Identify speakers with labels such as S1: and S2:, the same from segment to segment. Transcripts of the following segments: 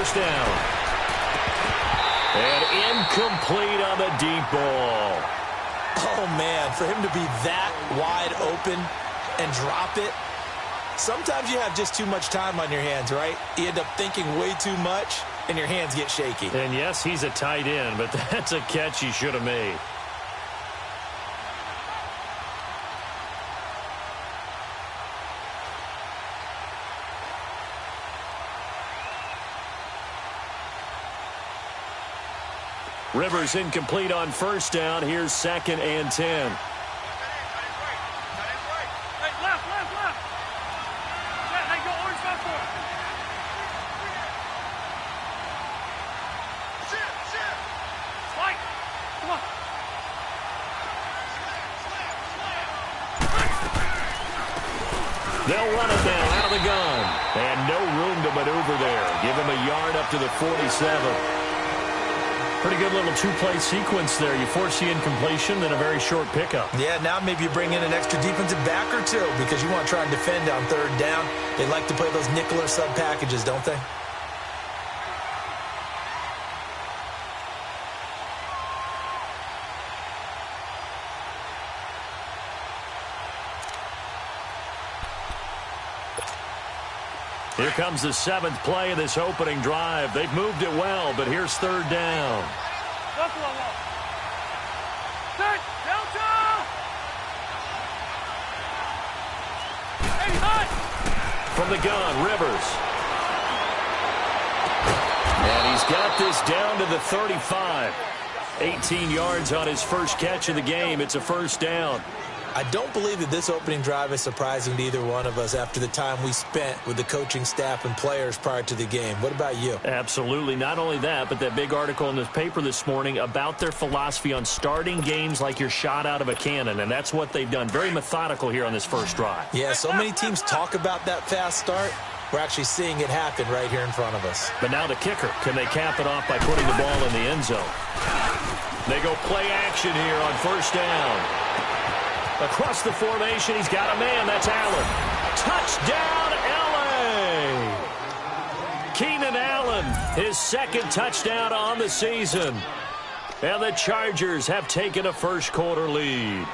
S1: first down. And incomplete on the deep ball.
S2: Oh, man, for him to be that wide open and drop it. Sometimes you have just too much time on your hands, right? You end up thinking way too much, and your hands get shaky.
S1: And yes, he's a tight end, but that's a catch he should have made. Rivers incomplete on first down. Here's 2nd and 10. They'll run it now out of the gun. And no room to maneuver there. Give him a yard up to the 47. Pretty good little two-play sequence there. You force the incompletion, then a very short pickup.
S2: Yeah, now maybe you bring in an extra defensive back or two because you want to try and defend on 3rd down. They like to play those nickel or sub packages, don't they?
S1: Here comes the 7th play of this opening drive. They've moved it well, but here's 3rd down. From the gun, Rivers. And he's got this down to the 35. 18 yards on his first catch of the game. It's a first down.
S2: I don't believe that this opening drive is surprising to either one of us after the time we spent with the coaching staff and players prior to the game. What about you?
S1: Absolutely. Not only that, but that big article in the paper this morning about their philosophy on starting games like you're shot out of a cannon, and that's what they've done. Very methodical here on this first drive.
S2: Yeah, so many teams talk about that fast start. We're actually seeing it happen right here in front of us.
S1: But now the kicker. Can they cap it off by putting the ball in the end zone? They go play action here on first down. Across the formation, he's got a man. That's Allen. Touchdown, L.A. Keenan Allen, his 2nd touchdown on the season. And the Chargers have taken a first-quarter lead.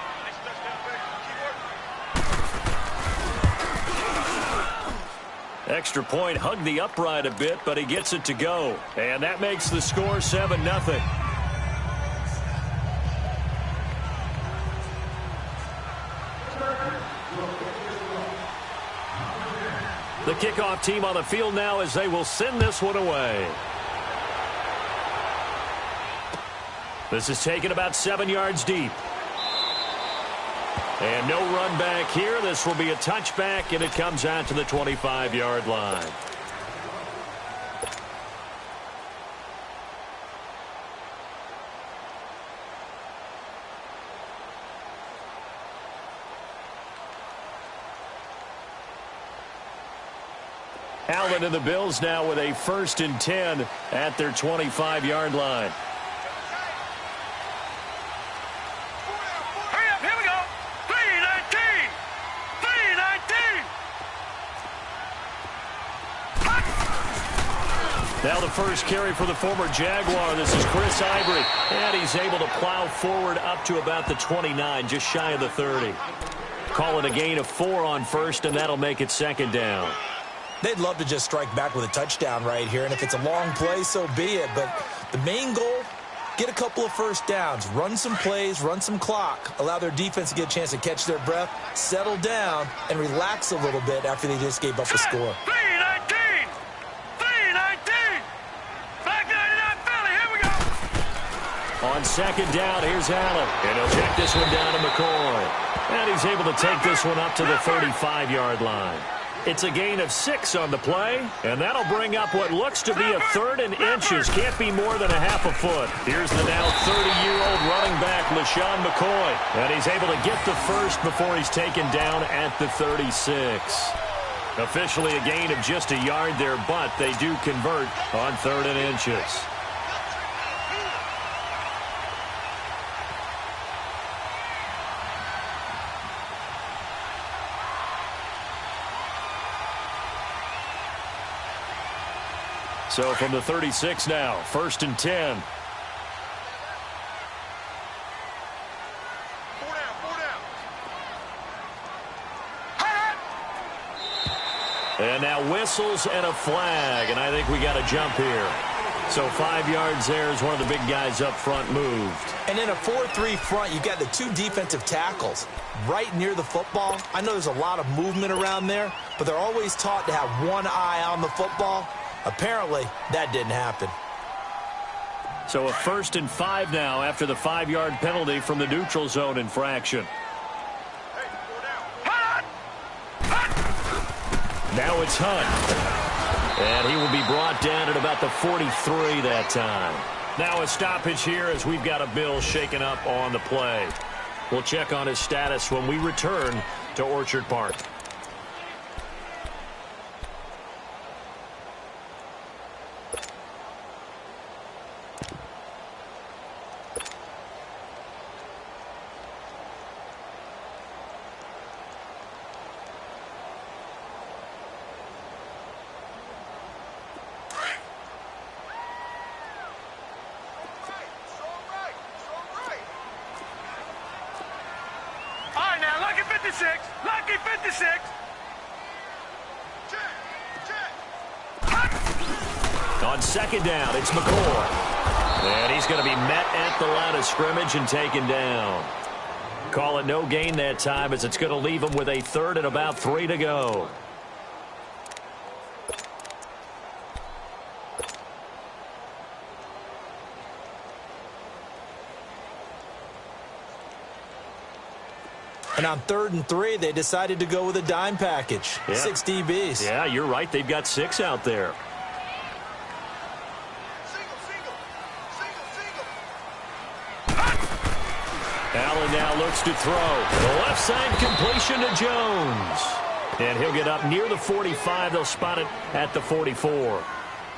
S1: Extra point hugged the upright a bit, but he gets it to go. And that makes the score 7-0. The kickoff team on the field now as they will send this one away. This is taken about 7 yards deep. And no run back here. This will be a touchback, and it comes out to the 25-yard line. Allen and the Bills now with a 1st and 10 at their 25-yard line.
S3: Hurry up, here we go. 3-19. 3-19.
S1: Now the first carry for the former Jaguar. This is Chris Ivory. And he's able to plow forward up to about the 29, just shy of the 30. Call it a gain of 4 on first, and that'll make it 2nd down.
S2: They'd love to just strike back with a touchdown right here, and if it's a long play, so be it. But the main goal, get a couple of first downs, run some plays, run some clock, allow their defense to get a chance to catch their breath, settle down, and relax a little bit after they just gave up a score.
S3: 3-19. 3-19. Back 99 Philly, here we go.
S1: On 2nd down, here's Allen. And he'll check this one down to McCoy. And he's able to take this one up to the 35-yard line. It's a gain of 6 on the play, and that'll bring up what looks to be a 3rd and inches. Can't be more than a half a foot. Here's the now 30-year-old running back, LaShawn McCoy. And he's able to get the first before he's taken down at the 36. Officially a gain of just a yard there, but they do convert on 3rd and inches. So from the 36 now, 1st and 10. And now whistles and a flag, and I think we got a jump here. So 5 yards there as one of the big guys up front moved.
S2: And in a 4-3 front, you got the 2 defensive tackles right near the football. I know there's a lot of movement around there, but they're always taught to have one eye on the football. Apparently, that didn't happen.
S1: So a 1st and 5 now after the 5-yard penalty from the neutral zone infraction. Now it's Hunt. And he will be brought down at about the 43 that time. Now a stoppage here as we've got a Bill shaken up on the play. We'll check on his status when we return to Orchard Park.
S3: Lucky 56.
S1: On 2nd down, it's McCoy. And he's going to be met at the line of scrimmage and taken down. Call it no gain that time as it's going to leave him with a 3rd and about 3 to go.
S2: And on 3rd and 3, they decided to go with a dime package. Yeah. 6 DBs.
S1: Yeah, you're right. They've got 6 out there. Allen now looks to throw. The left side completion to Jones. And he'll get up near the 45. They'll spot it at the 44.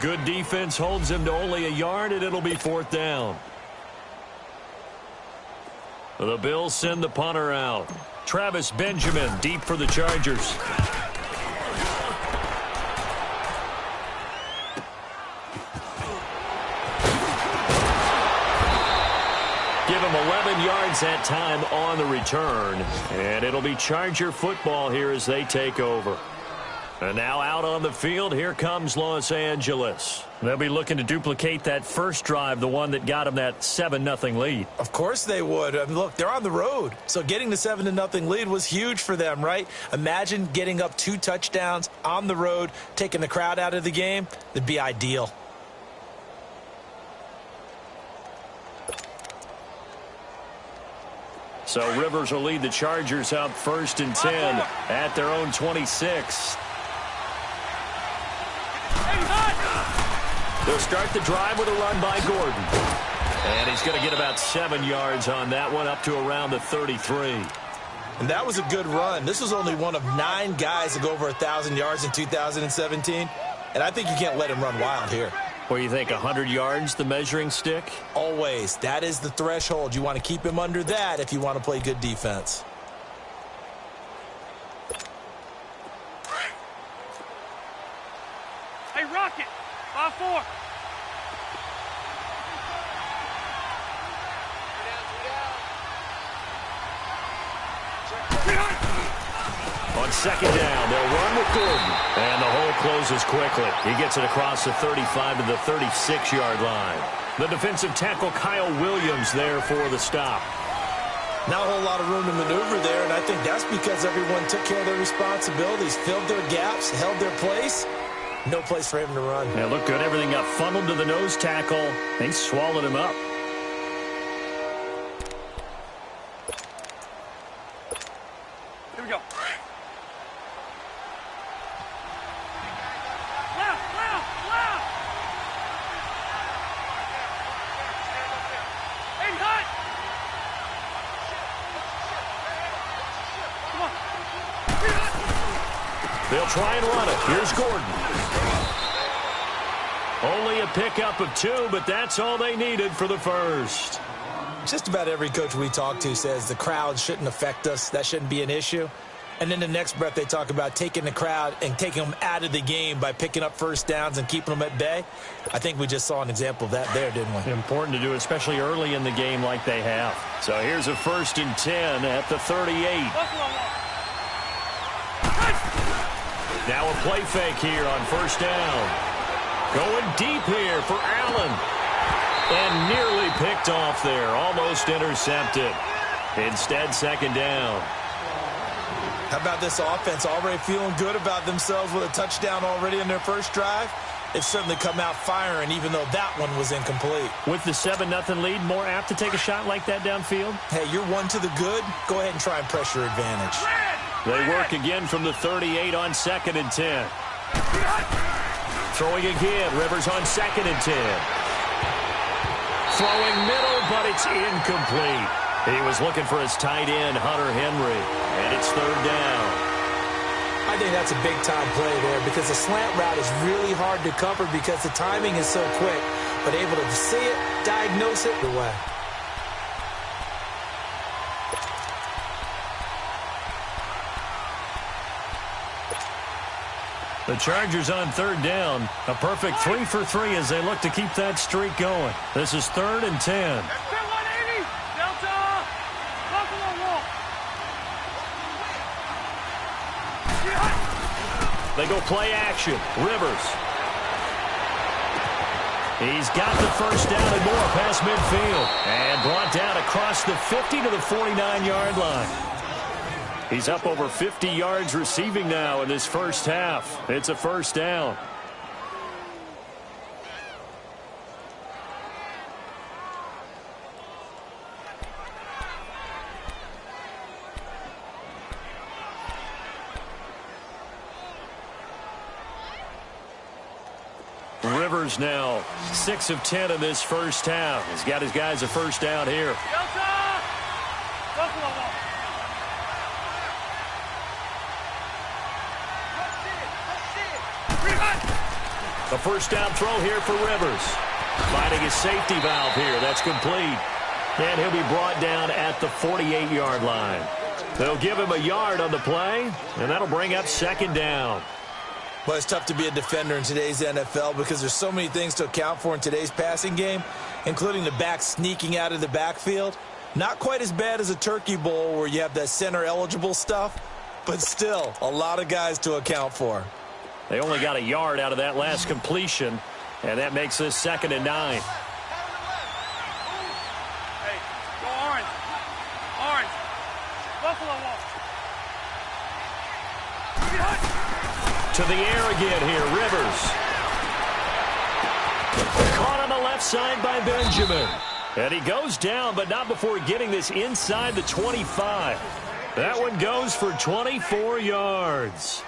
S1: Good defense holds him to only a yard, and it'll be 4th down. The Bills send the punter out. Travis Benjamin deep for the Chargers. Give him 11 yards that time on the return. And it'll be Charger football here as they take over. And now out on the field, here comes Los Angeles. They'll be looking to duplicate that first drive, the one that got them that 7-0 lead.
S2: Of course they would. I mean, look, they're on the road. So getting the 7-0 lead was huge for them, right? Imagine getting up 2 touchdowns on the road, taking the crowd out of the game. It'd be ideal.
S1: So Rivers will lead the Chargers out 1st and 10 at their own 26. They'll start the drive with a run by Gordon. And he's going to get about 7 yards on that one, up to around the 33.
S2: And that was a good run. This was only one of 9 guys to go over 1,000 yards in 2017. And I think you can't let him run wild here.
S1: What do you think, 100 yards, the measuring stick?
S2: Always. That is the threshold. You want to keep him under that if you want to play good defense.
S3: Hey, Rocket, 5-4.
S1: On 2nd down, they'll run with Gordon. And the hole closes quickly. He gets it across the 35 to the 36-yard line. The defensive tackle, Kyle Williams, there for the stop.
S2: Not a whole lot of room to maneuver there, and I think that's because everyone took care of their responsibilities, filled their gaps, held their place. No place for him to run.
S1: Yeah, looked good. Everything got funneled to the nose tackle. They swallowed him up.
S3: Here we go.
S1: They'll try and run it. Here's Gordon. Only a pickup of 2, but that's all they needed for the first.
S2: Just about every coach we talk to says the crowd shouldn't affect us. That shouldn't be an issue. And then the next breath they talk about taking the crowd and taking them out of the game by picking up first downs and keeping them at bay. I think we just saw an example of that there, didn't we?
S1: Important to do, especially early in the game like they have. So here's a 1st and 10 at the 38. Now a play fake here on 1st down. Going deep here for Allen. And nearly picked off there. Almost intercepted. Instead, 2nd down.
S2: How about this offense already feeling good about themselves with a touchdown already in their first drive? They've certainly come out firing, even though that one was incomplete.
S1: With the 7-0 lead, more apt to take a shot like that downfield?
S2: Hey, you're one to the good. Go ahead and try and press your advantage.
S1: They work again from the 38 on 2nd and 10. Throwing again. Rivers on 2nd and 10. Throwing middle, but it's incomplete. He was looking for his tight end, Hunter Henry, and it's 3rd down.
S2: I think that's a big-time play there because the slant route is really hard to cover because the timing is so quick, but able to see it, diagnose it, away.
S1: The Chargers on 3rd down. A perfect 3 for 3 as they look to keep that streak going. This is 3rd and 10. They go play action. Rivers. He's got the 1st down and more past midfield. And brought down across the 50 to the 49-yard line. He's up over 50 yards receiving now in this first half. It's a 1st down. Rivers now 6 of 10 in this first half. He's got his guys a 1st down here. A 1st down throw here for Rivers. Finding his safety valve here. That's complete. And he'll be brought down at the 48-yard line. They'll give him a yard on the play, and that'll bring up 2nd down.
S2: Well, it's tough to be a defender in today's NFL because there's so many things to account for in today's passing game, including the back sneaking out of the backfield. Not quite as bad as a turkey bowl where you have that center-eligible stuff, but still a lot of guys to account for.
S1: They only got a yard out of that last completion, and that makes this 2nd and 9.
S3: Hey, go orange. Orange. Buffalo wall.
S1: To the air again here, Rivers. Caught on the left side by Benjamin. And he goes down, but not before getting this inside the 25. That one goes for 24 yards.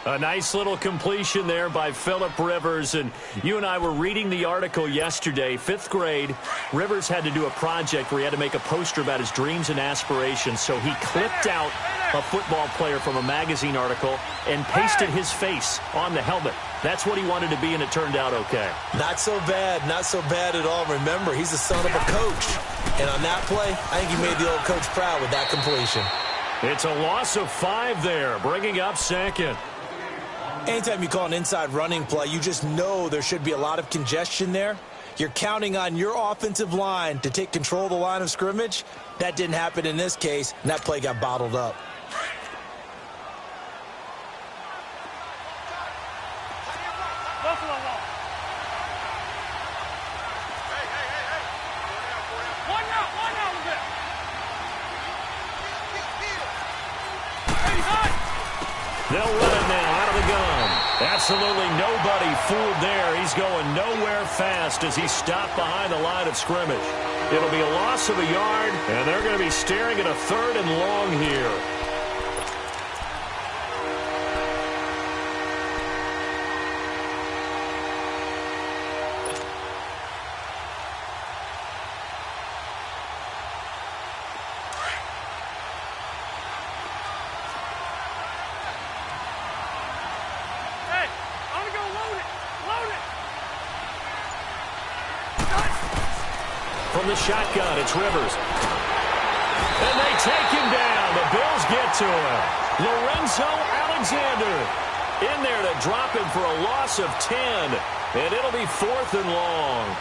S1: A nice little completion there by Phillip Rivers. And you and I were reading the article yesterday, 5th grade. Rivers had to do a project where he had to make a poster about his dreams and aspirations. So he clipped out a football player from a magazine article and pasted his face on the helmet. That's what he wanted to be, and it turned out okay.
S2: Not so bad. Not so bad at all. Remember, he's the son of a coach. And on that play, I think he made the old coach proud with that completion.
S1: It's a loss of 5 there, bringing up 2nd.
S2: Anytime you call an inside running play, you just know there should be a lot of congestion there. You're counting on your offensive line to take control of the line of scrimmage. That didn't happen in this case, and that play got bottled up.
S3: Buffalo wall. One out with it.
S1: They'll run it now out of the gun. Absolutely nobody fooled there. He's going nowhere fast as he stopped behind the line of scrimmage. It'll be a loss of a yard, and they're going to be staring at a 3rd and long here. From the shotgun, it's Rivers. And they take him down. The Bills get to him. Lorenzo Alexander in there to drop him for a loss of 10. And it'll be 4th and long.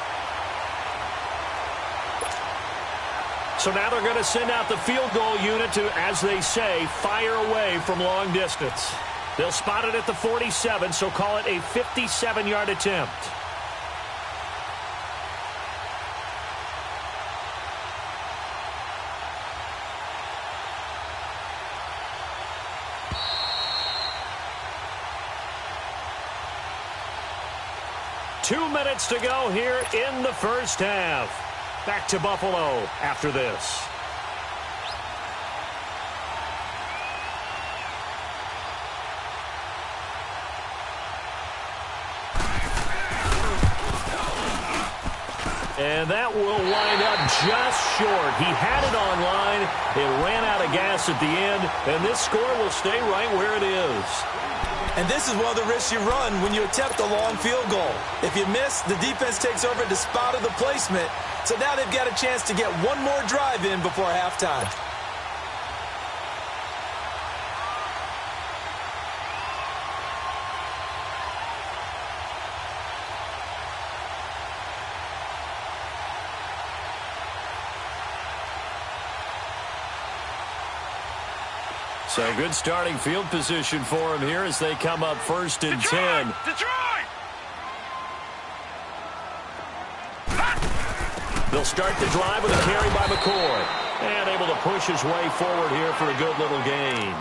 S1: So now they're going to send out the field goal unit to, as they say, fire away from long distance. They'll spot it at the 47, so call it a 57-yard attempt. Two minutes to go here in the first half. Back to Buffalo after this. And that will wind up just short. He had it on line. It ran out of gas at the end, and this score will stay right where it is.
S2: And this is one of the risks you run when you attempt a long field goal. If you miss, the defense takes over the spot of the placement. So now they've got a chance to get one more drive in before halftime.
S1: So good starting field position for him here as they come up 1st and 10.
S3: Detroit!
S1: They'll start the drive with a carry by McCoy. And able to push his way forward here for a good little gain.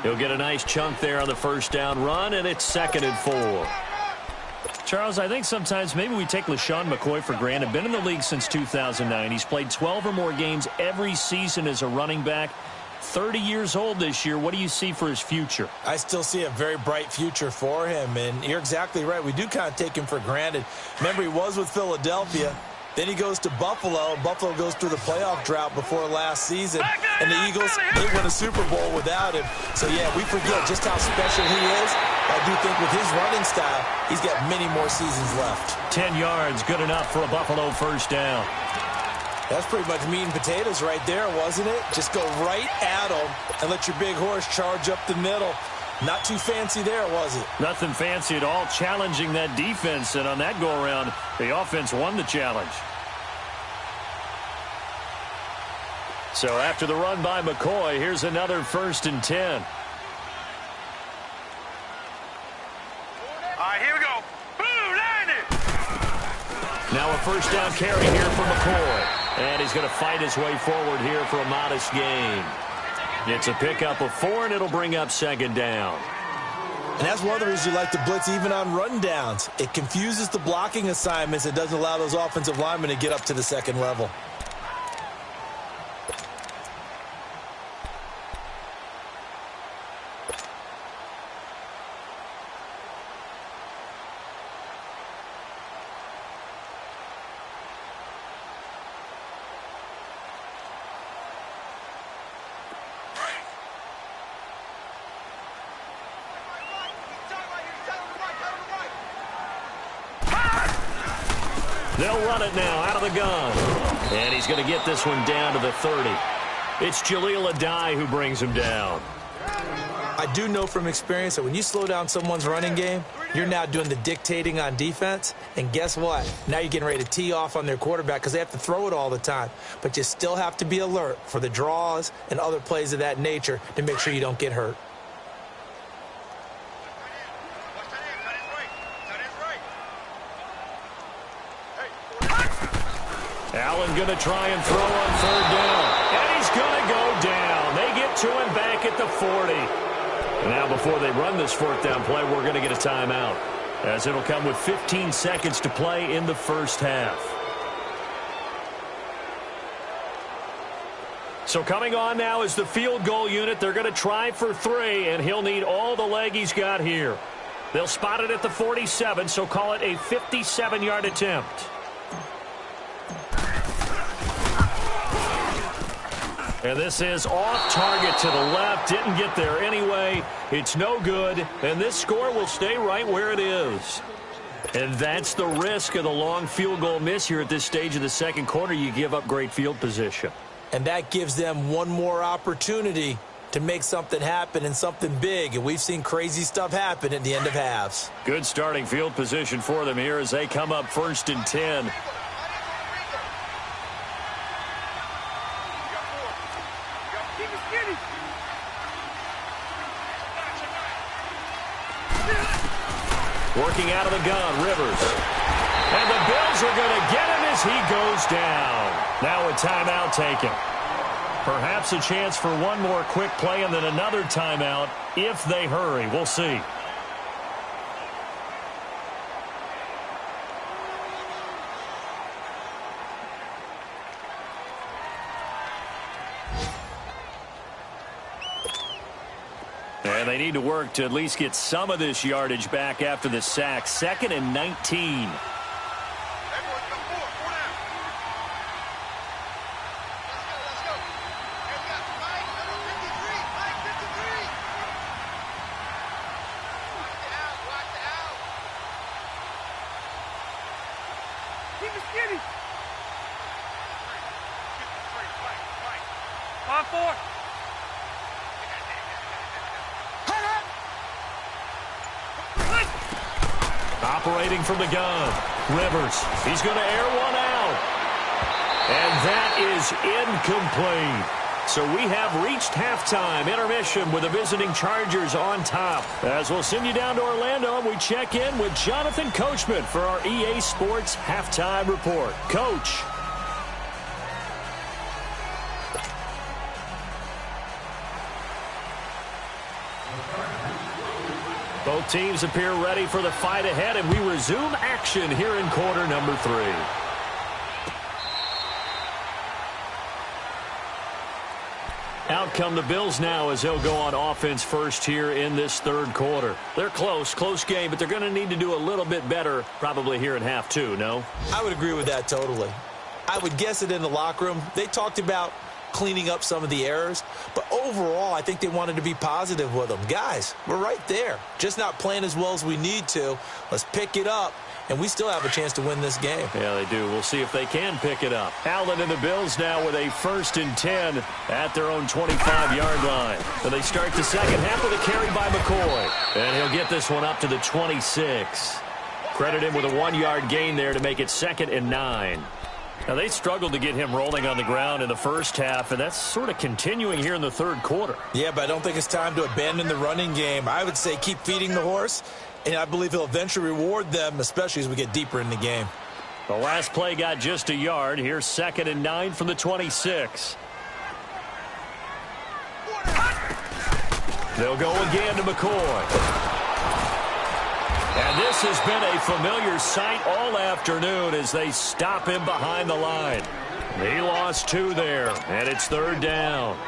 S1: He'll get a nice chunk there on the first down run, and it's 2nd and 4. Charles, I think sometimes maybe we take LaShawn McCoy for granted. Been in the league since 2009. He's played 12 or more games every season as a running back. 30 years old this year. What do you see for his future?
S2: I still see a very bright future for him, and you're exactly right. We do kind of take him for granted. Remember, he was with Philadelphia. Then he goes to Buffalo. Buffalo goes through the playoff drought before last season, and the Eagles, they win a Super Bowl without him. So, yeah, we forget just how special he is. I do think with his running style, he's got many more seasons left.
S1: 10 yards, good enough for a Buffalo first down.
S2: That's pretty much meat and potatoes right there, wasn't it? Just go right at him and let your big horse charge up the middle. Not too fancy there, was it?
S1: Nothing fancy at all, challenging that defense. And on that go-around, the offense won the challenge. So after the run by McCoy, here's another 1st and 10.
S3: All right, here we go. Boom, landed.
S1: Now a first down carry here for McCoy. And he's going to fight his way forward here for a modest gain. It's a pickup of 4, and it'll bring up 2nd down.
S2: And that's one of the reasons you like to blitz even on rundowns. It confuses the blocking assignments. It doesn't allow those offensive linemen to get up to the second level.
S1: They'll run it now out of the gun. And he's going to get this one down to the 30. It's Jaleel Adai who brings him down.
S2: I do know from experience that when you slow down someone's running game, you're now doing the dictating on defense. And guess what? Now you're getting ready to tee off on their quarterback because they have to throw it all the time. But you still have to be alert for the draws and other plays of that nature to make sure you don't get hurt.
S1: Allen going to try and throw on 3rd down. And he's going to go down. They get to him back at the 40. Now before they run this 4th down play, we're going to get a timeout, as it'll come with 15 seconds to play in the first half. So coming on now is the field goal unit. They're going to try for 3, and he'll need all the leg he's got here. They'll spot it at the 47, so call it a 57-yard attempt. And this is off target to the left. Didn't get there anyway. It's no good. And this score will stay right where it is. And that's the risk of the long field goal miss here at this stage of the second quarter. You give up great field position.
S2: And that gives them one more opportunity to make something happen and something big. And we've seen crazy stuff happen at the end of halves.
S1: Good starting field position for them here as they come up 1st and 10. Working out of the gun, Rivers. And the Bills are going to get him as he goes down. Now a timeout taken. Perhaps a chance for one more quick play and then another timeout if they hurry. We'll see. And they need to work to at least get some of this yardage back after the sack. 2nd and 19. Operating from the gun, Rivers. He's going to air one out. And that is incomplete. So we have reached halftime, intermission with the visiting Chargers on top. As we'll send you down to Orlando, we check in with Jonathan Coachman for our EA Sports Halftime Report. Coach. Both teams appear ready for the fight ahead, and we resume action here in quarter number 3. Out come the Bills now as they'll go on offense first here in this 3rd quarter. They're close game, but they're going to need to do a little bit better probably here in half 2, no?
S2: I would agree with that totally. I would guess it in the locker room. They talked about cleaning up some of the errors, but overall I think they wanted to be positive with them. Guys, we're right there, just not playing as well as we need to. Let's pick it up, and we still have a chance to win this game.
S1: Yeah, they do. We'll see if they can pick it up. Allen and the Bills now with a 1st and 10 at their own 25-yard line. So they start the second half with a carry by McCoy, and he'll get this one up to the 26. Credit him with a 1-yard gain there to make it 2nd and 9. Now, they struggled to get him rolling on the ground in the first half, and that's sort of continuing here in the 3rd quarter.
S2: Yeah, but I don't think it's time to abandon the running game. I would say keep feeding the horse, and I believe he'll eventually reward them, especially as we get deeper in the game.
S1: The last play got just a yard. Here's 2nd and 9 from the 26. They'll go again to McCoy. And this has been a familiar sight all afternoon as they stop him behind the line. He lost 2 there, and it's 3rd down.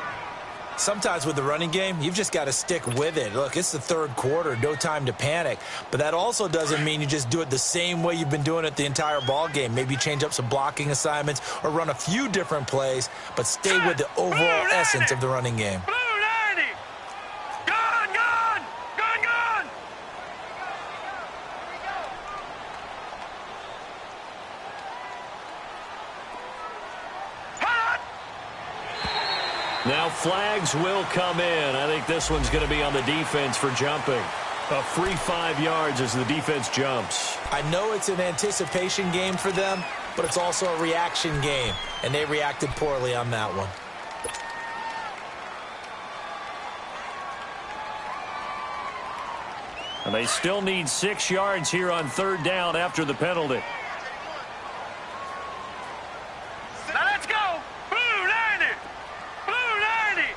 S2: Sometimes with the running game, you've just got to stick with it. Look, it's the 3rd quarter, no time to panic. But that also doesn't mean you just do it the same way you've been doing it the entire ball game. Maybe change up some blocking assignments or run a few different plays, but stay with the overall essence of the running game.
S1: Now flags will come in. I think this one's going to be on the defense for jumping. A free 5 yards as the defense jumps.
S2: I know it's an anticipation game for them, but it's also a reaction game, and they reacted poorly on that one.
S1: And they still need 6 yards here on 3rd down after the penalty.
S3: Now let's go! Blue 90! Blue 90!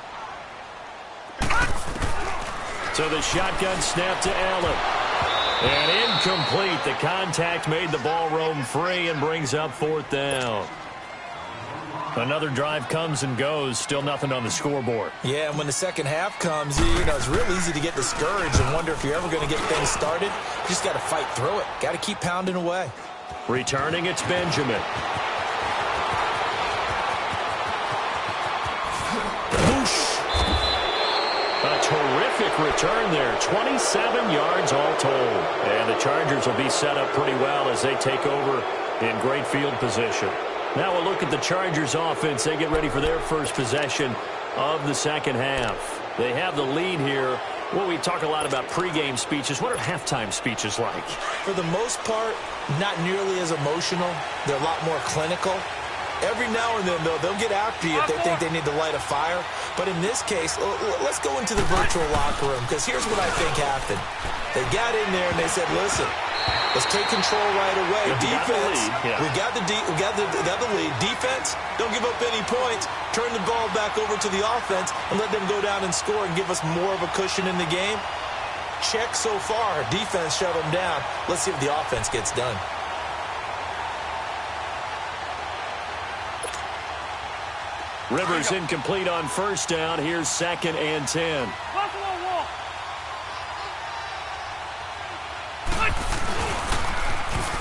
S1: So the shotgun snap to Allen. And incomplete. The contact made the ball roam free and brings up 4th down. Another drive comes and goes. Still nothing on the scoreboard.
S2: Yeah, and when the second half comes, it's real easy to get discouraged and wonder if you're ever going to get things started. You just got to fight through it. Got to keep pounding away.
S1: Returning, it's Benjamin. Whoosh. A terrific return there. 27 yards all told. And the Chargers will be set up pretty well as they take over in great field position. Now we'll look at the Chargers offense. They get ready for their first possession of the second half. They have the lead here. Well, we talk a lot about pregame speeches. What are halftime speeches like?
S2: For the most part, not nearly as emotional. They're a lot more clinical. Every now and then, though, they'll get after you if they think they need to light a fire. But in this case, let's go into the virtual locker room, because here's what I think happened. They got in there and they said, listen, let's take control right away. Defense, we got the lead. Defense, don't give up any points. Turn the ball back over to the offense and let them go down and score and give us more of a cushion in the game. Check so far. Defense shut them down. Let's see if the offense gets done.
S1: Rivers incomplete on first down. Here's 2nd and 10.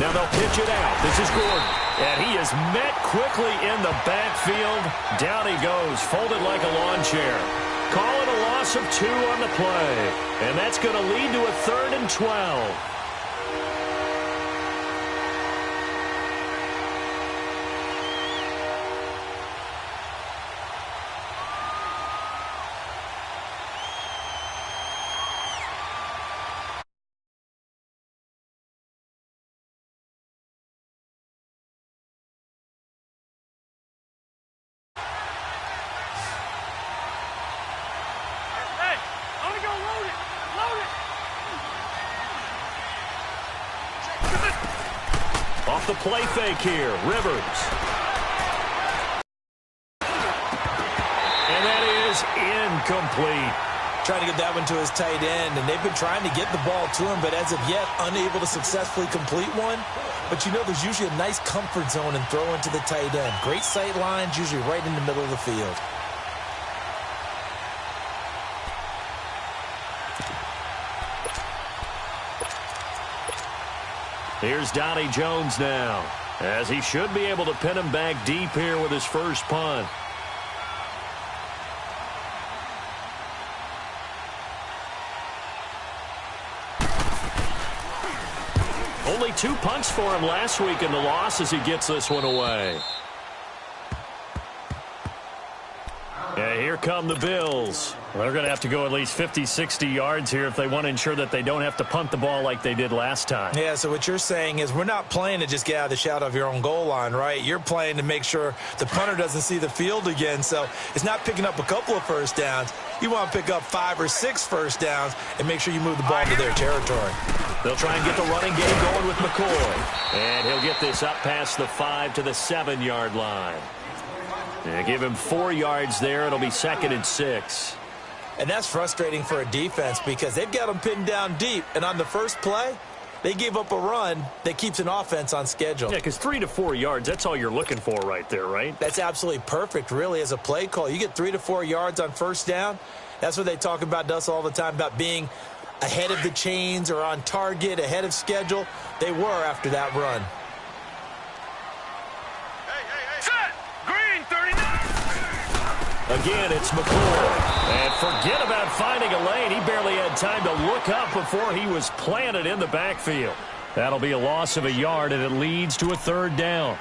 S1: Now they'll pitch it out. This is Gordon. And he is met quickly in the backfield. Down he goes, folded like a lawn chair. Call it a loss of 2 on the play. And that's going to lead to a 3rd and 12. Off the play fake here, Rivers. And that is incomplete.
S2: Trying to get that one to his tight end, and they've been trying to get the ball to him, but as of yet, unable to successfully complete one. But you know, there's usually a nice comfort zone in throwing to the tight end. Great sight lines, usually right in the middle of the field.
S1: Here's Donnie Jones now, as he should be able to pin him back deep here with his first punt. Only 2 punts for him last week in the loss as he gets this one away. Yeah, here come the Bills. They're going to have to go at least 50, 60 yards here if they want to ensure that they don't have to punt the ball like they did last time.
S2: Yeah, so what you're saying is we're not playing to just get out of the shadow of your own goal line, right? You're playing to make sure the punter doesn't see the field again. So it's not picking up a couple of first downs. You want to pick up 5 or 6 first downs and make sure you move the ball into their territory.
S1: They'll try and get the running game going with McCoy. And he'll get this up past the 5 to the 7-yard line. And give him 4 yards there. It'll be 2nd and 6.
S2: And that's frustrating for a defense because they've got them pinned down deep. And on the first play, they gave up a run that keeps an offense on schedule.
S1: Yeah, because 3 to 4 yards, that's all you're looking for right there, right?
S2: That's absolutely perfect, really, as a play call. You get 3 to 4 yards on first down. That's what they talk about us all the time, about being ahead of the chains or on target, ahead of schedule. They were after that run.
S3: Set! Green, 39!
S1: Again, it's McCoy. And forget about finding a lane. He barely had time to look up before he was planted in the backfield. That'll be a loss of a yard, and it leads to a 3rd down.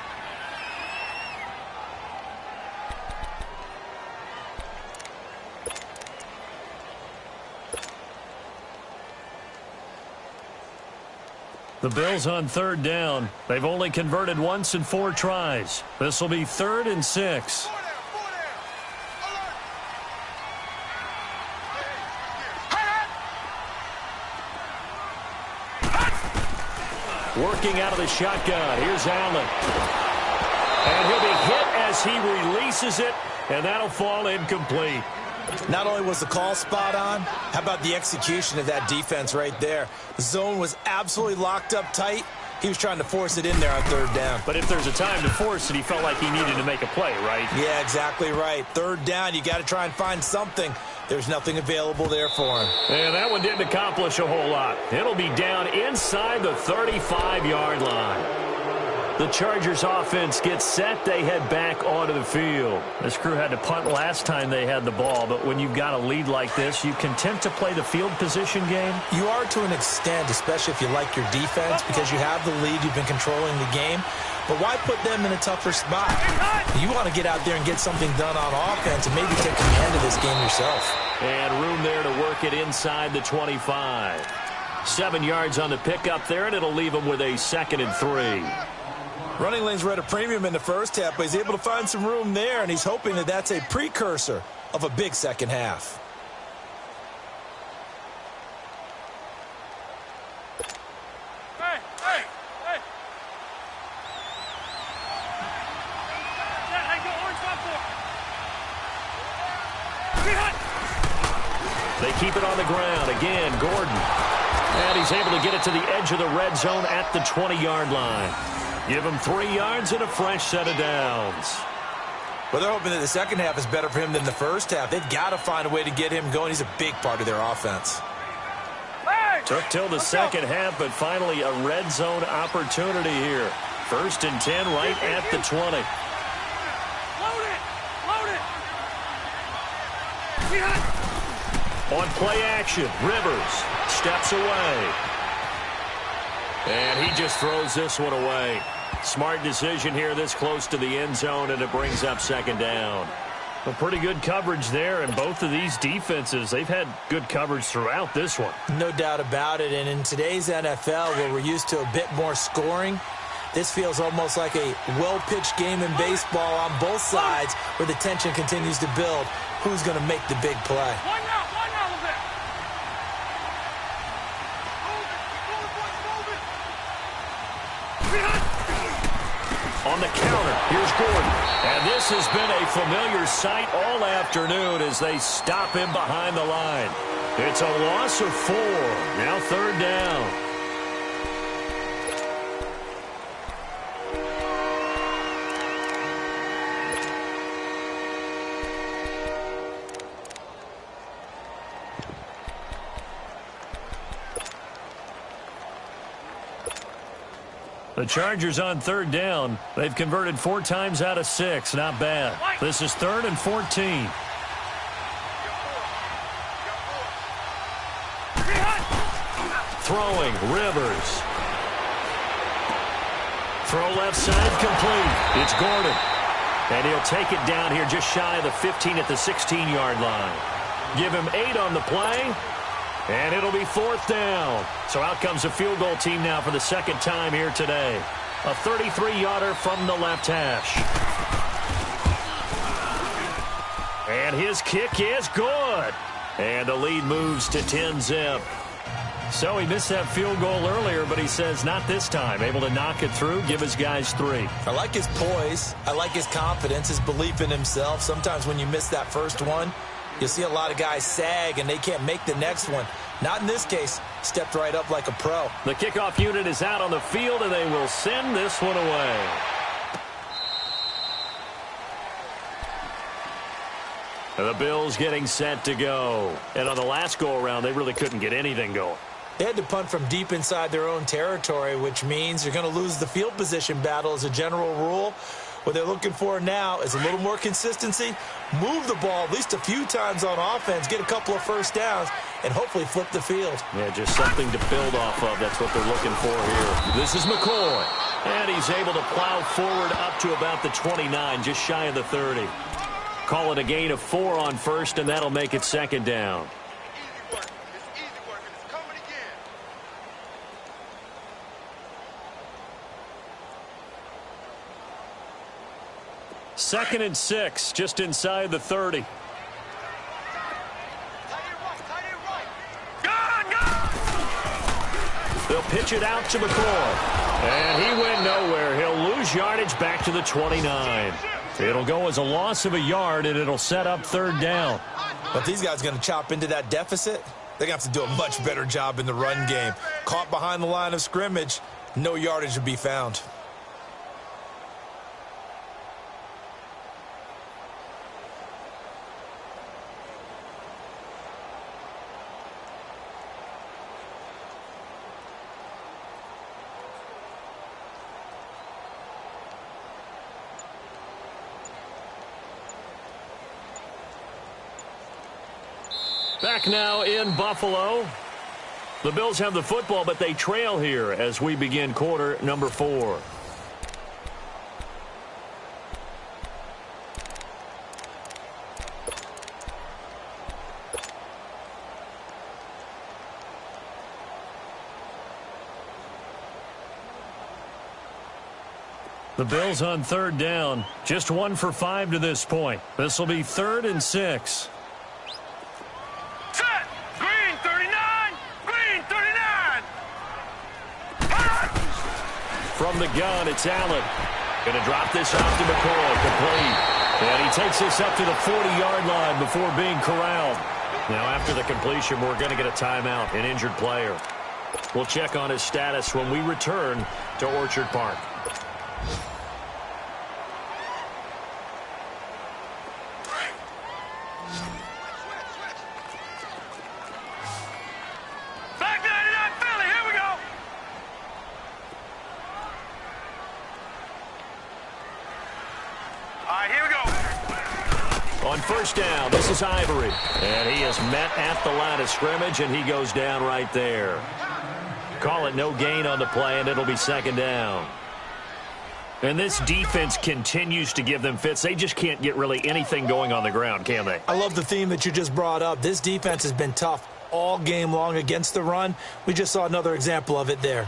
S1: The Bills on 3rd down. They've only converted once in 4 tries. This will be 3rd and 6. Working out of the shotgun. Here's Allen. And he'll be hit as he releases it, and that'll fall incomplete.
S2: Not only was the call spot on, how about the execution of that defense right there? The zone was absolutely locked up tight. He was trying to force it in there on 3rd down.
S1: But if there's a time to force it, he felt like he needed to make a play, right?
S2: Yeah, exactly right. 3rd down, you got to try and find something. There's nothing available there for him.
S1: And that one didn't accomplish a whole lot. It'll be down inside the 35-yard line. The Chargers offense gets set. They head back onto the field. This crew had to punt last time they had the ball, but when you've got a lead like this, you content to play the field position game?
S2: You are to an extent, especially if you like your defense, because you have the lead, you've been controlling the game. But why put them in a tougher spot? You want to get out there and get something done on offense and maybe take command of this game yourself.
S1: And room there to work it inside the 25. 7 yards on the pickup there, and it'll leave them with a 2nd and 3.
S2: Running lanes were at a premium in the first half, but he's able to find some room there, and he's hoping that that's a precursor of a big second half.
S3: Hey! Hey, go orange 5-4.
S1: They keep it on the ground. Again, Gordon. And he's able to get it to the edge of the red zone at the 20-yard line. Give him 3 yards and a fresh set of downs.
S2: Well, they're hoping that the second half is better for him than the first half. They've got to find a way to get him going. He's a big part of their offense.
S3: Hey!
S1: Took till the second half, but finally a red zone opportunity here. 1st and 10 right at the 20.
S3: Load it!
S1: On play action, Rivers steps away. And he just throws this one away. Smart decision here this close to the end zone, and it brings up 2nd down. Well, pretty good coverage there, and both of these defenses, they've had good coverage throughout this one.
S2: No doubt about it, and in today's NFL, where we're used to a bit more scoring, this feels almost like a well-pitched game in baseball on both sides where the tension continues to build. Who's going to make the big play?
S3: One now, Levin.
S1: On the counter, here's Gordon. And this has been a familiar sight all afternoon as they stop him behind the line. It's a loss of 4. Now 3rd down. The Chargers on 3rd down. They've converted 4 times out of 6. Not bad. This is 3rd and 14. Throwing, Rivers. Throw left side, complete. It's Gordon. And he'll take it down here just shy of the 15 at the 16-yard line. Give him 8 on the play. And it'll be 4th down. So out comes a field goal team now for the 2nd time here today. A 33-yarder from the left hash. And his kick is good. And the lead moves to 10-zip. So he missed that field goal earlier, but he says not this time. Able to knock it through, give his guys 3.
S2: I like his poise. I like his confidence, his belief in himself. Sometimes when you miss that first one, you'll see a lot of guys sag, and they can't make the next one. Not in this case. Stepped right up like a pro.
S1: The kickoff unit is out on the field, and they will send this one away. The Bills getting set to go. And on the last go-around, they really couldn't get anything going.
S2: They had to punt from deep inside their own territory, which means you're going to lose the field position battle as a general rule. What they're looking for now is a little more consistency, move the ball at least a few times on offense, get a couple of first downs, and hopefully flip the field.
S1: Yeah, just something to build off of. That's what they're looking for here. This is McCoy. And he's able to plow forward up to about the 29, just shy of the 30. Call it a gain of 4 on 1st, and that'll make it 2nd down.
S3: It's easy work, and it's coming again.
S1: 2nd and 6, just inside the 30. They'll pitch it out to McCoy. And he went nowhere. He'll lose yardage back to the 29. It'll go as a loss of a yard, and it'll set up 3rd down.
S2: But these guys are going to chop into that deficit. They're going to have to do a much better job in the run game. Caught behind the line of scrimmage, no yardage to be found.
S1: Back now in Buffalo. The Bills have the football, but they trail here as we begin quarter number 4. The Bills on 3rd down. Just 1 for 5 to this point. This will be 3rd and 6.
S3: Set! Green 39! Green 39!
S1: From the gun, it's Allen. Going to drop this off to McCoy. Complete. And he takes this up to the 40-yard line before being corralled. Now after the completion, we're going to get a timeout, an injured player. We'll check on his status when we return to Orchard Park.
S3: Back 99 Philly, here we go! All right, here we go.
S1: On 1st down, this is Ivory. And he is met at the line of scrimmage, and he goes down right there. Call it no gain on the play, and it'll be 2nd down. And this defense continues to give them fits. They just can't get really anything going on the ground, can they?
S2: I love the theme that you just brought up. This defense has been tough all game long against the run. We just saw another example of it there.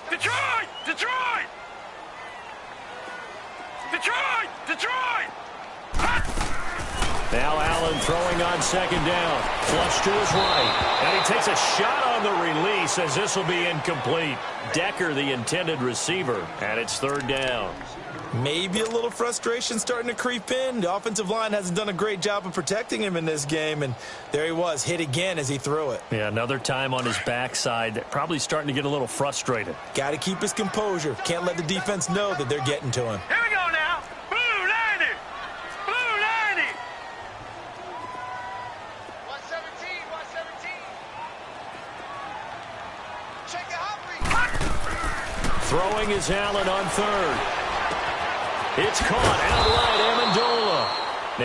S3: Detroit! Detroit! Detroit! Detroit!
S1: Now Allen throwing on 2nd down. Flush to his right. And he takes a shot on the release as this will be incomplete. Decker, the intended receiver, and it's 3rd down.
S2: Maybe a little frustration starting to creep in. The offensive line hasn't done a great job of protecting him in this game, and there he was, hit again as he threw it.
S1: Yeah, another time on his backside. Probably starting to get a little frustrated.
S2: Got to keep his composure. Can't let the defense know that they're getting to him.
S3: Here we go now. Blue 90! Blue 90! 117, 117. Check it out,
S1: Throwing is Allen on 3rd. It's caught outright, Amendola.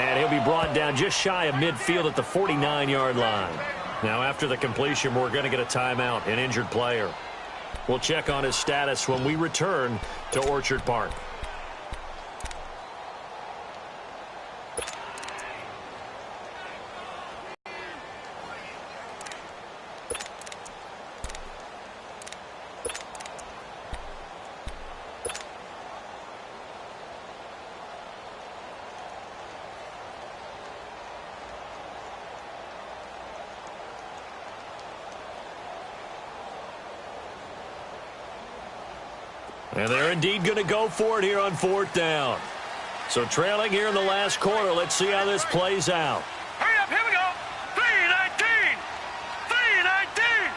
S1: And he'll be brought down just shy of midfield at the 49-yard line. Now after the completion, we're going to get a timeout, an injured player. We'll check on his status when we return to Orchard Park. And they're indeed going to go for it here on 4th down. So trailing here in the last quarter, let's see how this plays out.
S3: Hurry up, here we go. 319! 319!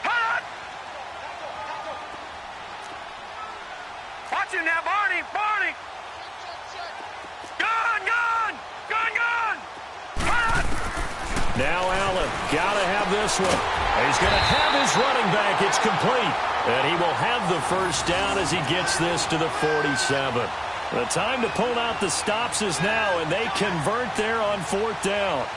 S3: Hot! Watch him now, Barney! Barney! Gun! Gun! Gun! Gun! Hot!
S1: Now Allen, got to have this one. He's going to have his running back. It's complete. And he will have the 1st down as he gets this to the 47. The time to pull out the stops is now, and they convert there on 4th down.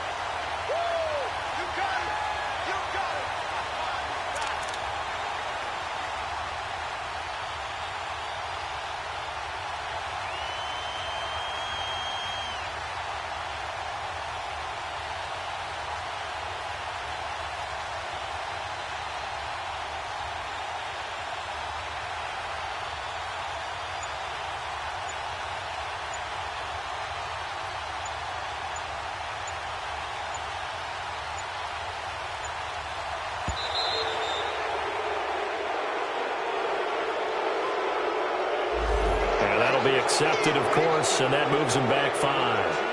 S1: Be accepted, of course, and that moves him back 5.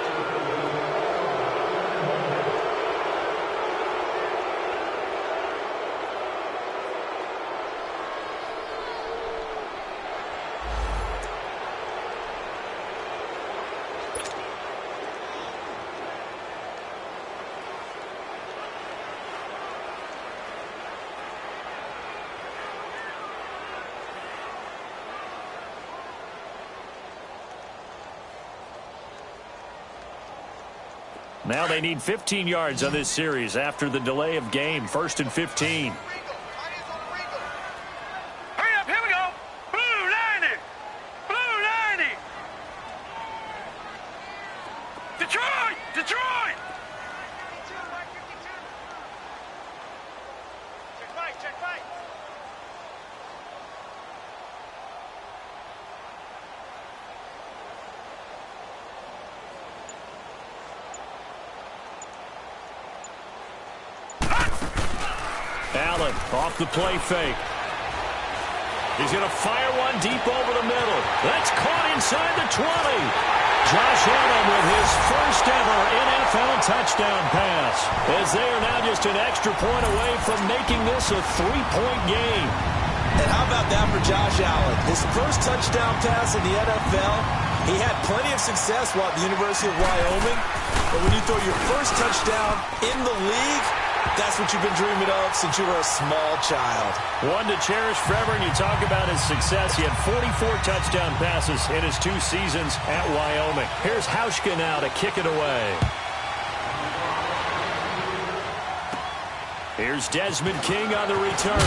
S1: Now they need 15 yards on this series after the delay of game. 1st and 15.
S3: Hurry up, here we go. Blue 90. Blue 90. Detroit! Detroit! Check right, check right.
S1: Allen off the play fake. He's going to fire one deep over the middle. That's caught inside the 20. Josh Allen with his first ever NFL touchdown pass, as they are now just an extra point away from making this a 3-point game.
S2: And how about that for Josh Allen? His first touchdown pass in the NFL. He had plenty of success while at the University of Wyoming. But when you throw your first touchdown in the league, that's what you've been dreaming of since you were a small child.
S1: One to cherish forever, and you talk about his success. He had 44 touchdown passes in his 2 seasons at Wyoming. Here's Hauschka now to kick it away. Here's Desmond King on the return.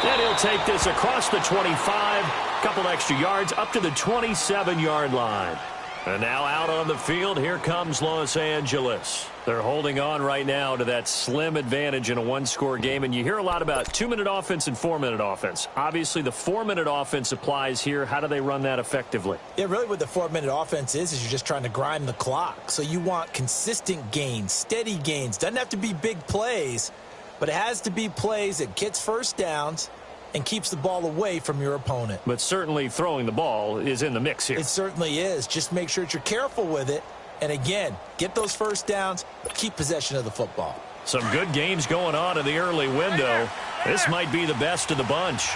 S1: Then he'll take this across the 25, couple extra yards up to the 27-yard line. And now out on the field, here comes Los Angeles. They're holding on right now to that slim advantage in a one-score game. And you hear a lot about 2-minute offense and 4-minute offense. Obviously, the 4-minute offense applies here. How do they run that effectively?
S2: Yeah, really what the 4-minute offense is you're just trying to grind the clock. So you want consistent gains, steady gains. Doesn't have to be big plays, but it has to be plays that gets first downs and keeps the ball away from your opponent.
S1: But certainly throwing the ball is in the mix here.
S2: It certainly is. Just make sure that you're careful with it. And again, get those first downs, keep possession of the football.
S1: Some good games going on in the early window. This might be the best of the bunch.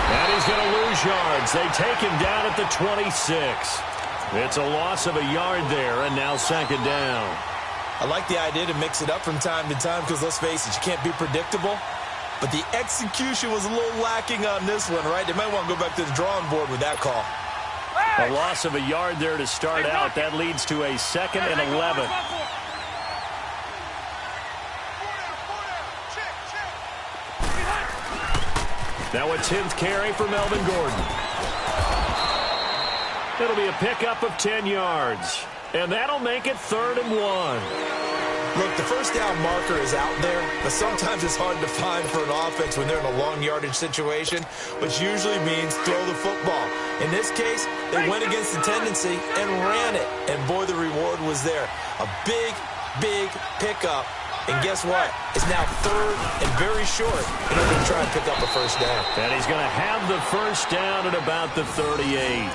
S1: And he's going to lose yards. They take him down at the 26. It's a loss of a yard there, and now 2nd down.
S2: I like the idea to mix it up from time to time because, let's face it, you can't be predictable. But the execution was a little lacking on this one, right? They might want to go back to the drawing board with that call.
S1: A loss of a yard there to start out. That leads to a 2nd and 11. Now a 10th carry for Melvin Gordon. It'll be a pickup of 10 yards. And that'll make it 3rd and 1.
S2: Look, the first down marker is out there, but sometimes it's hard to find for an offense when they're in a long yardage situation, which usually means throw the football. In this case, they went against the tendency and ran it. And boy, the reward was there. A big, big pickup. And guess what? It's now 3rd and very short in order to try and pick up a first down.
S1: And he's going to have the first down at about the 38.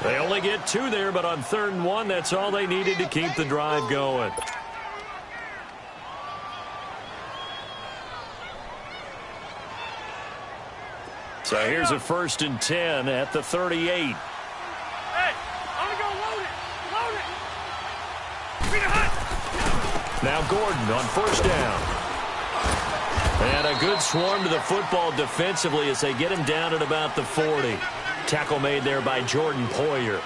S1: They only get 2 there, but on 3rd and 1, that's all they needed to keep the drive going. So here's a 1st and 10 at the 38.
S3: Hey, I'm going to go load it. Load it. Beat it hot.
S1: Now Gordon on 1st down. And a good swarm to the football defensively as they get him down at about the 40. Tackle made there by Jordan Poyer.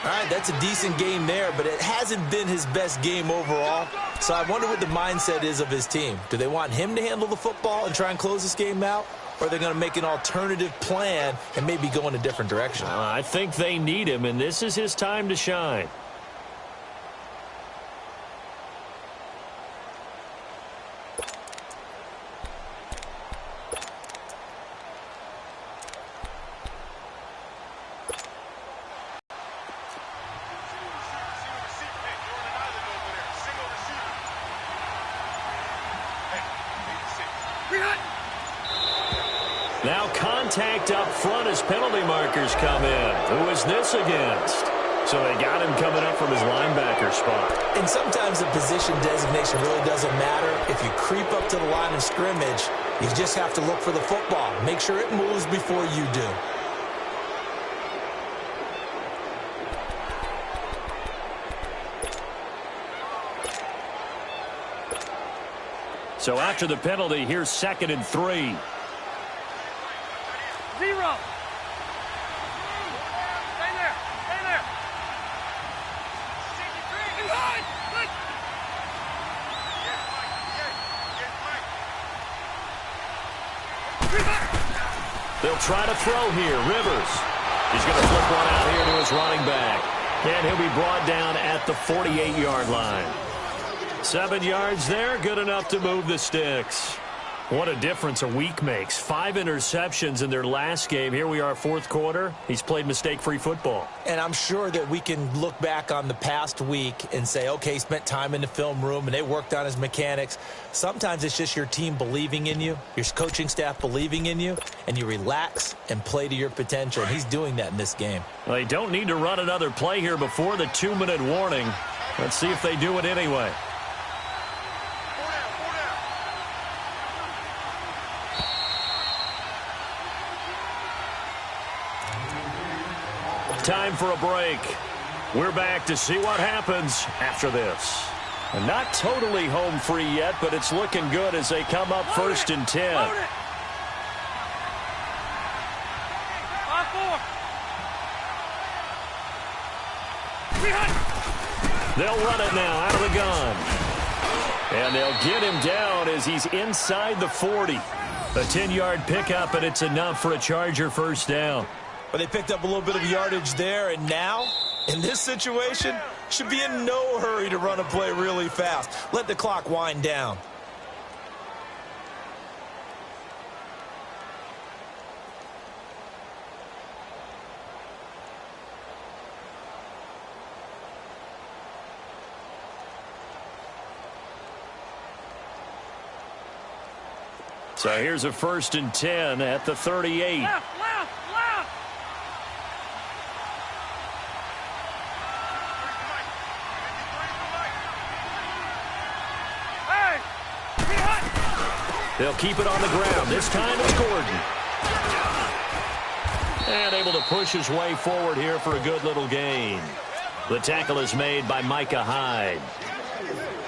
S2: All right, that's a decent game there, but it hasn't been his best game overall. So I wonder what the mindset is of his team. Do they want him to handle the football and try and close this game out? Or are they going to make an alternative plan and maybe go in a different direction?
S1: I think they need him, and this is his time to shine. Now contact up front as penalty markers come in. Who is this against? So they got him coming up from his linebacker spot.
S2: And sometimes the position designation really doesn't matter. If you creep up to the line of scrimmage, you just have to look for the football. Make sure it moves before you do.
S1: So after the penalty, here's 2nd and 3.
S3: 0.
S1: They'll try to throw here. Rivers. He's going to flip one out here to his running back. And he'll be brought down at the 48-yard line. 7 yards there, good enough to move the sticks. What a difference a week makes. 5 interceptions in their last game. Here we are, fourth quarter. He's played mistake-free football.
S2: And I'm sure that we can look back on the past week and say, okay, he spent time in the film room and they worked on his mechanics. Sometimes it's just your team believing in you, your coaching staff believing in you, and you relax and play to your potential. And he's doing that in this game.
S1: They don't need to run another play here before the 2-minute warning. Let's see if they do it anyway. Time for a break. We're back to see what happens after this. And not totally home free yet, but it's looking good as they come up first and 10.
S3: Load it. 5-4.
S1: They'll run it now out of the gun. And they'll get him down as he's inside the 40. A 10-yard pickup, and it's enough for a Charger first down.
S2: But they picked up a little bit of yardage there, and now, in this situation, should be in no hurry to run a play really fast. Let the clock wind down.
S1: So here's a first and 10 at the 38.
S3: Left.
S1: They'll keep it on the ground. This time it's Gordon. And able to push his way forward here for a good little gain. The tackle is made by Micah Hyde.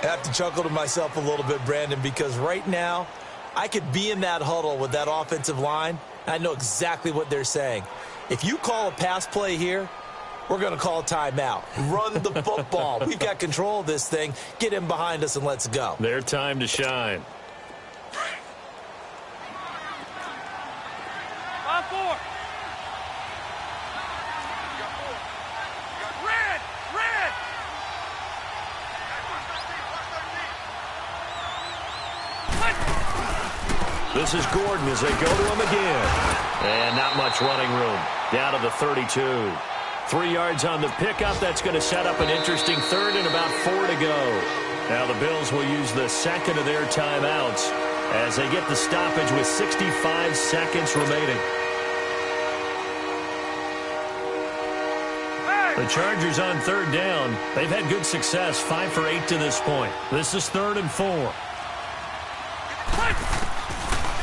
S2: I have to chuckle to myself a little bit, Brandon, because right now I could be in that huddle with that offensive line. I know exactly what they're saying. If you call a pass play here, we're going to call a timeout. Run the football. We've got control of this thing. Get him behind us and let's go.
S1: Their time to shine.
S3: 5-4. Red.
S1: This is Gordon as they go to him again. And not much running room. Down to the 32. 3 yards on the pickup. That's going to set up an interesting third and about 4 to go. Now the Bills will use the second of their timeouts as they get the stoppage with 65 seconds remaining. The Chargers on third down. They've had good success, 5 for 8 to this point. This is 3rd and 4.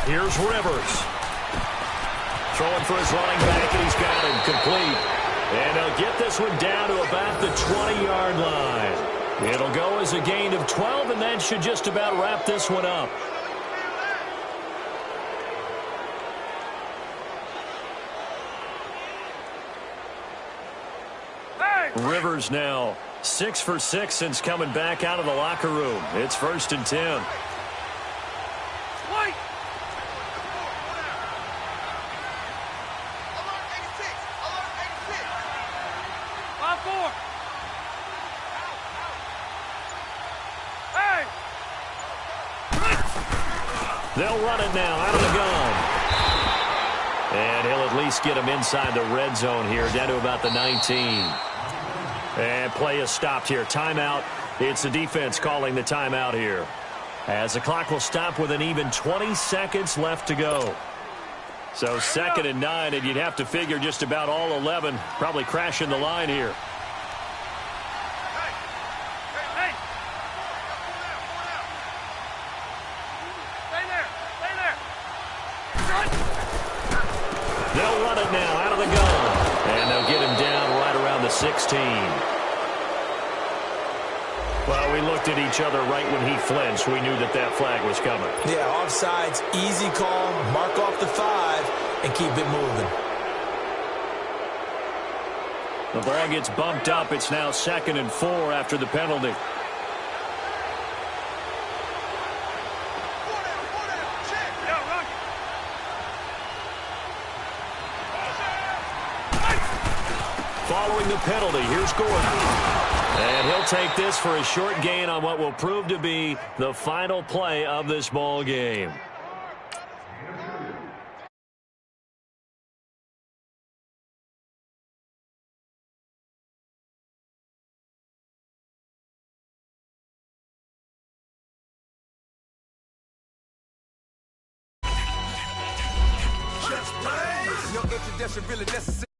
S1: Here's Rivers. Throwing for his running back, and he's got him complete. And they'll get this one down to about the 20-yard line. It'll go as a gain of 12, and that should just about wrap this one up. Rivers now 6 for 6 since coming back out of the locker room. It's 1st and 10.
S3: White.
S1: They'll run it now out of the gun. And he'll at least get him inside the red zone here, down to about the 19. And play is stopped here. Timeout. It's the defense calling the timeout here, as the clock will stop with an even 20 seconds left to go. So 2nd and 9, and you'd have to figure just about all 11 probably crashing the line here. They'll run it now out of the gun. And they'll get him down right around the 16. Well, we looked at each other right when he flinched. We knew that that flag was coming.
S2: Yeah, offsides, easy call, mark off the 5, and keep it moving.
S1: The ball gets bumped up. It's now 2nd and 4 after the penalty. Following the penalty, here's Gordon. And he'll take this for a short gain on what will prove to be the final play of this ball game.
S4: Your introduction really necessary.